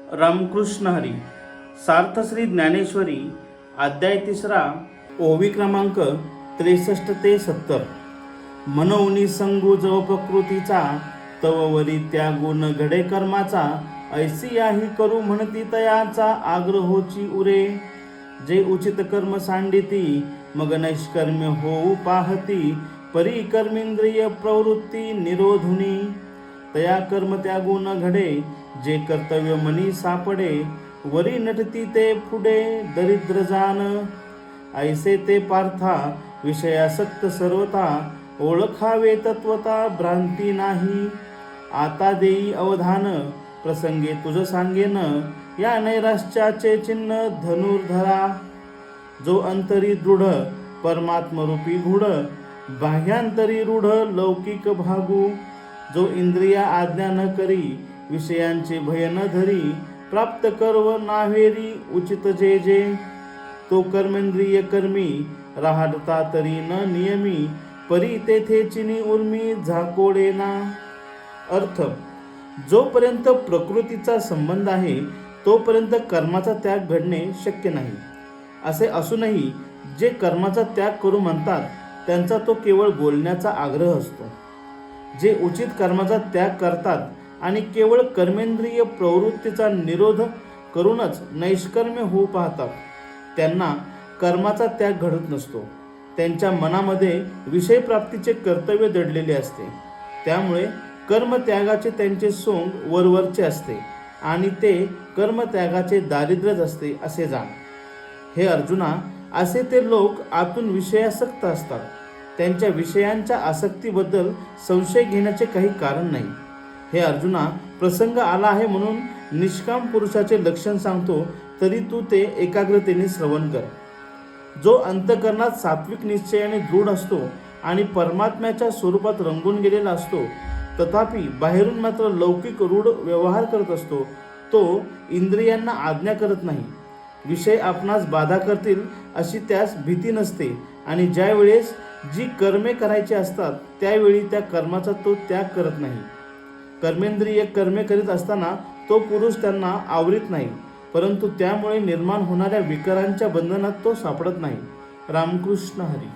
रामकृष्ण हरी. सार्थ श्री ज्ञानेश्वरी अध्याय 3 ओवी क्रमांक 63 ते 70. मनोनी संगू जव प्रकृतीचा तव वरी त्या गुण घडे कर्माचा ऐसी याही करू म्हणती तयाचा आग्रहोची उरे. जे उचित कर्म सांडिती मग नैष्कर्म्य होऊ पाहती परी कर्मेंद्रिय प्रवृत्ती निरोधुनी. तया कर्म त्यागू न घडे जे कर्तव्य मनी सापडे वरी नटती ते पुढे दरिद्र जान. ऐसे ते पार्था विषयासक्त सर्वता ओळखावे तत्वता भ्रांती नाही. आता देई अवधान प्रसंगे तुझ सांगेन या नैराश्याचे चिन्ह धनुर्धरा. जो अंतरी दृढ परमात्मरूपी गूढ बाह्यांतरी रूढ लौकिक भागू. जो इंद्रिया आज्ञा न करी विषयांचे भय न धरी प्राप्त कर्व नावेरी उचित जे जे. तो कर्मेंद्रिय कर्मी राहता तरी न नियमी परी तेथे चिनी उर्मी झाकोडेना. अर्थ, जोपर्यंत प्रकृतीचा संबंध आहे तोपर्यंत कर्माचा त्याग घडणे शक्य नाही. असे असूनही जे कर्माचा त्याग करू म्हणतात त्यांचा तो केवळ बोलण्याचा आग्रह असतो. जे उचित कर्माचा त्याग करतात आणि केवळ कर्मेंद्रिय प्रवृत्तीचा निरोध करूनच नैष्कर्म्य होऊ पाहतात त्यांना कर्माचा त्याग घडत नसतो. त्यांच्या मनामध्ये विषयप्राप्तीचे कर्तव्य दडलेले असते. त्यामुळे कर्मत्यागाचे त्यांचे सोंग वरवरचे असते आणि ते कर्मत्यागाचे दारिद्र्यच असते असे जाण. हे अर्जुना, असे ते लोक आतून विषयासक्त असतात. त्यांच्या विषयांच्या आसक्तीबद्दल संशय घेण्याचे काही कारण नाही. हे अर्जुना, प्रसंग आला आहे म्हणून निष्काम पुरुषाचे लक्षण सांगतो तरी तू ते एकाग्रतेने श्रवण कर. जो अंतःकरणात सात्विक निश्चयाने दृढ असतो आणि परमात्म्याच्या स्वरूपात रंगून गेलेला असतो तथापि बाहेरून मात्र लौकिक रूढ व्यवहार करत असतो, तो इंद्रियांना आज्ञा करत नाही. विषय आपणास बाधा करतील अशी त्यास भीती नसते आणि ज्या वेळेस जी कर्मे करायची असतात त्यावेळी त्या कर्माचा तो त्याग करत नाही. कर्मेंद्रिय कर्मे करीत असताना तो पुरुष त्यांना आवरीत नाही, परंतु त्यामुळे निर्माण होणाऱ्या विकारांच्या बंधनात तो सापडत नाही. रामकृष्ण हरी.